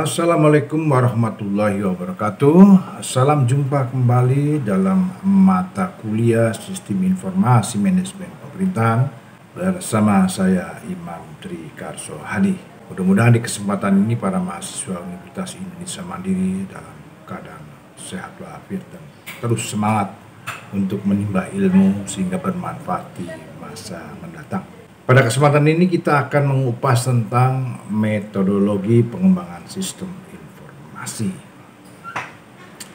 Assalamualaikum warahmatullahi wabarakatuh. Salam jumpa kembali dalam mata kuliah Sistem Informasi Manajemen Pemerintahan bersama saya Imam Tri Karso Hadi. Mudah-mudahan di kesempatan ini para mahasiswa Universitas Indonesia Mandiri dalam keadaan sehat walafiat dan terus semangat untuk menimba ilmu sehingga bermanfaat di masa mendatang. Pada kesempatan ini kita akan mengupas tentang metodologi pengembangan sistem informasi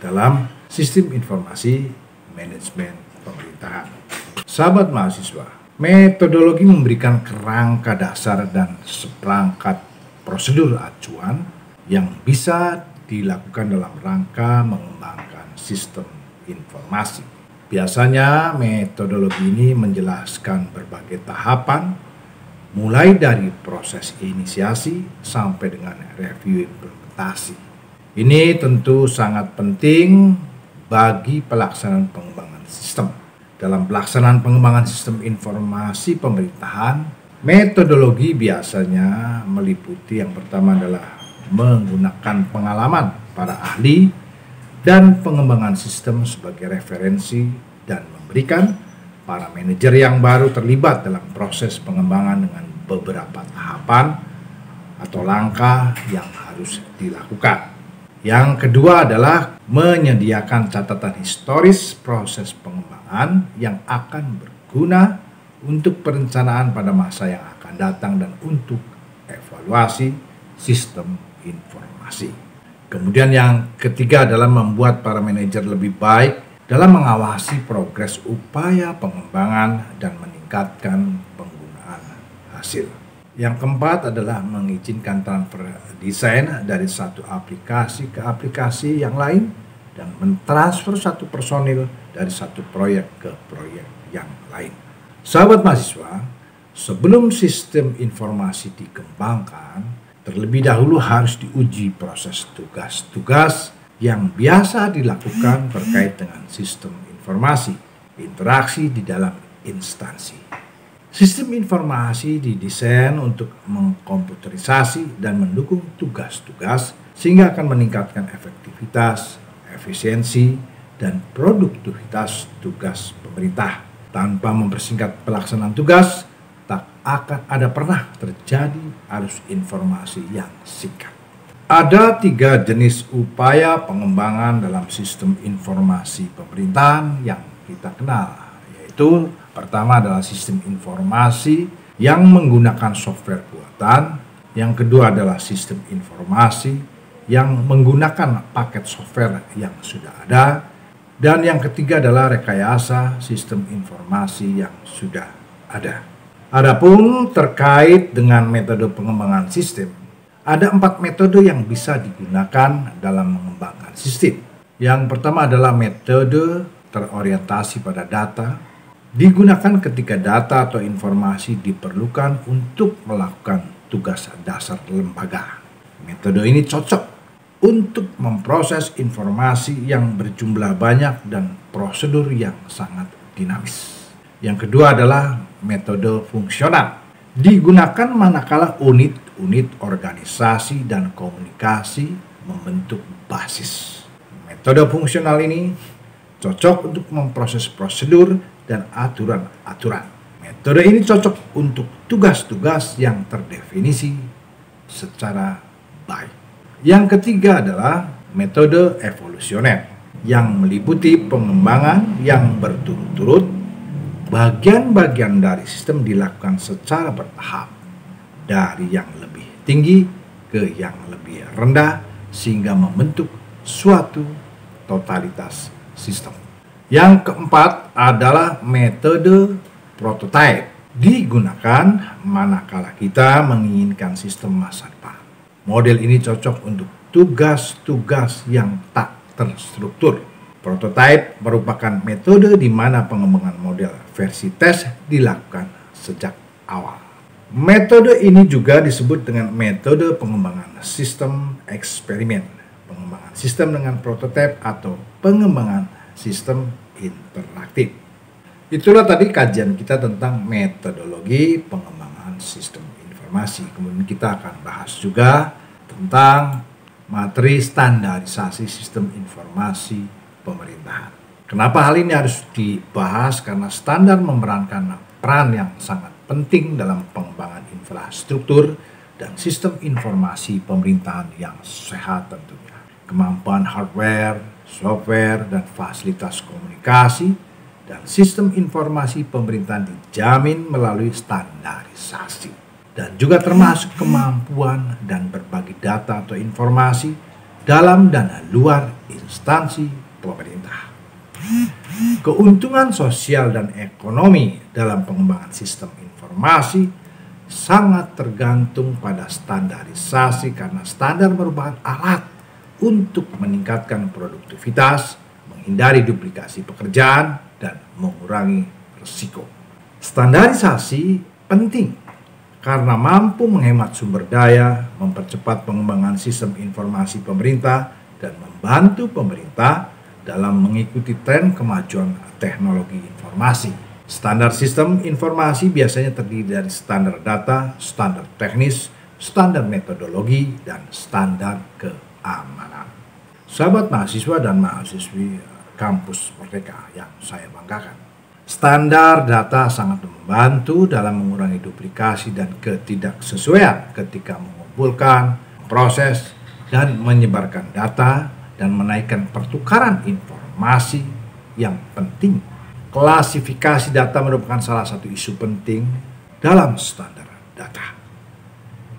dalam sistem informasi manajemen pemerintahan. Sahabat mahasiswa, metodologi memberikan kerangka dasar dan seperangkat prosedur acuan yang bisa dilakukan dalam rangka mengembangkan sistem informasi. Biasanya metodologi ini menjelaskan berbagai tahapan mulai dari proses inisiasi sampai dengan review implementasi. Ini tentu sangat penting bagi pelaksanaan pengembangan sistem. Dalam pelaksanaan pengembangan sistem informasi pemerintahan, metodologi biasanya meliputi yang pertama adalah menggunakan pengalaman para ahli dan pengembangan sistem sebagai referensi dan memberikan para manajer yang baru terlibat dalam proses pengembangan dengan beberapa tahapan atau langkah yang harus dilakukan. Yang kedua adalah menyediakan catatan historis proses pengembangan yang akan berguna untuk perencanaan pada masa yang akan datang dan untuk evaluasi sistem informasi. Kemudian yang ketiga adalah membuat para manajer lebih baik dalam mengawasi progres upaya pengembangan dan meningkatkan penggunaan hasil. Yang keempat adalah mengizinkan transfer desain dari satu aplikasi ke aplikasi yang lain dan mentransfer satu personil dari satu proyek ke proyek yang lain. Sahabat mahasiswa, sebelum sistem informasi dikembangkan, terlebih dahulu harus diuji proses tugas-tugas yang biasa dilakukan terkait dengan sistem informasi, interaksi di dalam instansi. Sistem informasi didesain untuk mengkomputerisasi dan mendukung tugas-tugas sehingga akan meningkatkan efektivitas, efisiensi, dan produktivitas tugas pemerintah. Tanpa mempersingkat pelaksanaan tugas, tak akan ada pernah terjadi arus informasi yang singkat. Ada 3 jenis upaya pengembangan dalam sistem informasi pemerintahan yang kita kenal, yaitu pertama adalah sistem informasi yang menggunakan software buatan, yang kedua adalah sistem informasi yang menggunakan paket software yang sudah ada, dan yang ketiga adalah rekayasa sistem informasi yang sudah ada. Adapun terkait dengan metode pengembangan sistem, ada 4 metode yang bisa digunakan dalam mengembangkan sistem. Yang pertama adalah metode terorientasi pada data, digunakan ketika data atau informasi diperlukan untuk melakukan tugas dasar lembaga. Metode ini cocok untuk memproses informasi yang berjumlah banyak dan prosedur yang sangat dinamis. Yang kedua adalah metode fungsional, digunakan manakala unit-unit organisasi dan komunikasi membentuk basis. Metode fungsional ini cocok untuk memproses prosedur dan aturan-aturan. Metode ini cocok untuk tugas-tugas yang terdefinisi secara baik. Yang ketiga adalah metode evolusioner, yang meliputi pengembangan yang berturut-turut. Bagian-bagian dari sistem dilakukan secara bertahap, dari yang lebih tinggi ke yang lebih rendah sehingga membentuk suatu totalitas sistem. Yang keempat adalah metode prototype, digunakan manakala kita menginginkan sistem masa depan. Model ini cocok untuk tugas-tugas yang tak terstruktur. Prototype merupakan metode di mana pengembangan model versi tes dilakukan sejak awal. Metode ini juga disebut dengan metode pengembangan sistem eksperimen, pengembangan sistem dengan prototipe atau pengembangan sistem interaktif. Itulah tadi kajian kita tentang metodologi pengembangan sistem informasi. Kemudian kita akan bahas juga tentang materi standarisasi sistem informasi pemerintahan. Kenapa hal ini harus dibahas? Karena standar memerankan peran yang sangat penting dalam pengembangan infrastruktur dan sistem informasi pemerintahan yang sehat tentunya. Kemampuan hardware, software, dan fasilitas komunikasi dan sistem informasi pemerintahan dijamin melalui standarisasi. Dan juga termasuk kemampuan dan berbagi data atau informasi dalam dan luar instansi pemerintah. Keuntungan sosial dan ekonomi dalam pengembangan sistem informasi sangat tergantung pada standarisasi karena standar merupakan alat untuk meningkatkan produktivitas, menghindari duplikasi pekerjaan, dan mengurangi risiko. Standarisasi penting karena mampu menghemat sumber daya, mempercepat pengembangan sistem informasi pemerintah, dan membantu pemerintah dalam mengikuti tren kemajuan teknologi informasi. Standar sistem informasi biasanya terdiri dari standar data, standar teknis, standar metodologi, dan standar keamanan. Sahabat mahasiswa dan mahasiswi kampus Merdeka yang saya banggakan. Standar data sangat membantu dalam mengurangi duplikasi dan ketidaksesuaian ketika mengumpulkan, proses, dan menyebarkan data dan menaikkan pertukaran informasi yang penting. Klasifikasi data merupakan salah satu isu penting dalam standar data.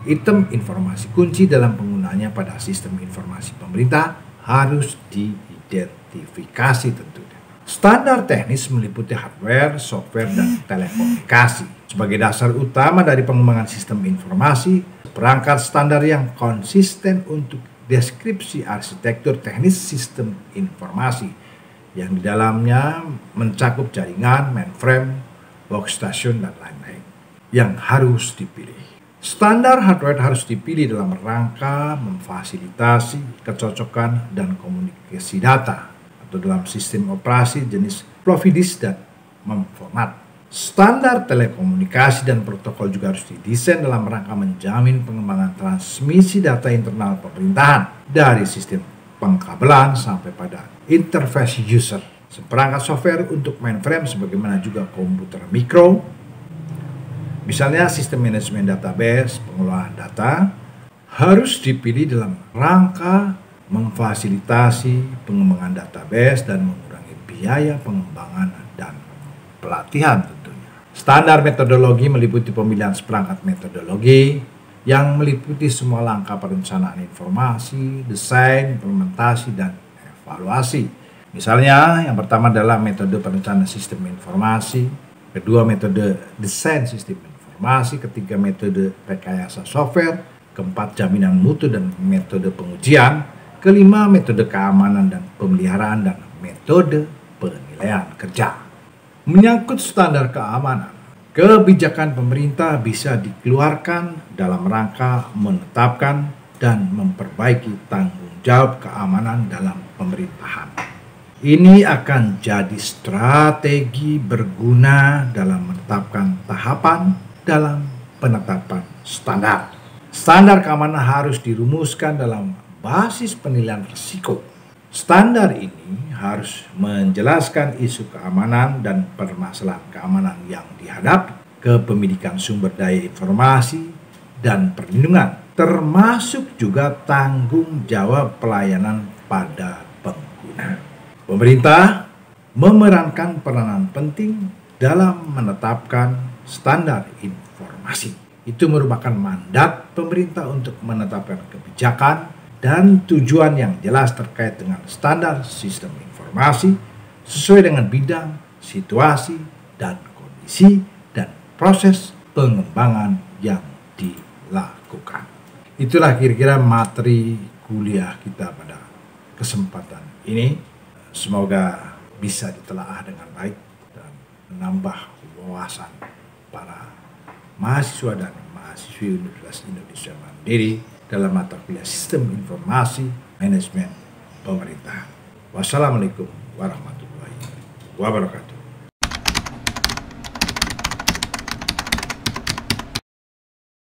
Item informasi kunci dalam penggunaannya pada sistem informasi pemerintah harus diidentifikasi tentunya. Standar teknis meliputi hardware, software, dan telekomunikasi. Sebagai dasar utama dari pengembangan sistem informasi, perangkat standar yang konsisten untuk deskripsi arsitektur teknis sistem informasi yang di dalamnya mencakup jaringan, mainframe, workstation, dan lain-lain yang harus dipilih. Standar hardware harus dipilih dalam rangka memfasilitasi kecocokan dan komunikasi data atau dalam sistem operasi jenis Providis dan memformat. Standar telekomunikasi dan protokol juga harus didesain dalam rangka menjamin pengembangan transmisi data internal pemerintahan dari sistem pengkabelan sampai pada interface user. Seperangkat software untuk mainframe sebagaimana juga komputer mikro, misalnya sistem manajemen database, pengelolaan data, harus dipilih dalam rangka memfasilitasi pengembangan database dan mengurangi biaya pengembangan dan pelatihan tentunya. Standar metodologi meliputi pemilihan seperangkat metodologi yang meliputi semua langkah perencanaan informasi, desain, implementasi, dan evaluasi. Misalnya, yang pertama adalah metode perencanaan sistem informasi, kedua metode desain sistem informasi, ketiga metode rekayasa software, keempat jaminan mutu dan metode pengujian, kelima metode keamanan dan pemeliharaan, dan metode penilaian kerja. Menyangkut standar keamanan, kebijakan pemerintah bisa dikeluarkan dalam rangka menetapkan dan memperbaiki tanggung jawab keamanan dalam pemerintahan. Ini akan jadi strategi berguna dalam menetapkan tahapan dalam penetapan standar. Standar keamanan harus dirumuskan dalam basis penilaian risiko. Standar ini harus menjelaskan isu keamanan dan permasalahan keamanan yang dihadapi, kepemilikan sumber daya informasi, dan perlindungan, termasuk juga tanggung jawab pelayanan pada pengguna. Pemerintah memerankan peranan penting dalam menetapkan standar informasi. Itu merupakan mandat pemerintah untuk menetapkan kebijakan dan tujuan yang jelas terkait dengan standar sistem informasi sesuai dengan bidang, situasi, dan kondisi dan proses pengembangan yang dilakukan. Itulah kira-kira materi kuliah kita pada kesempatan ini. Semoga bisa ditelaah dengan baik dan menambah wawasan para mahasiswa dan mahasiswi Universitas Indonesia Mandiri dalam mata kuliah Sistem Informasi Manajemen Pemerintahan. Wassalamualaikum warahmatullahi wabarakatuh.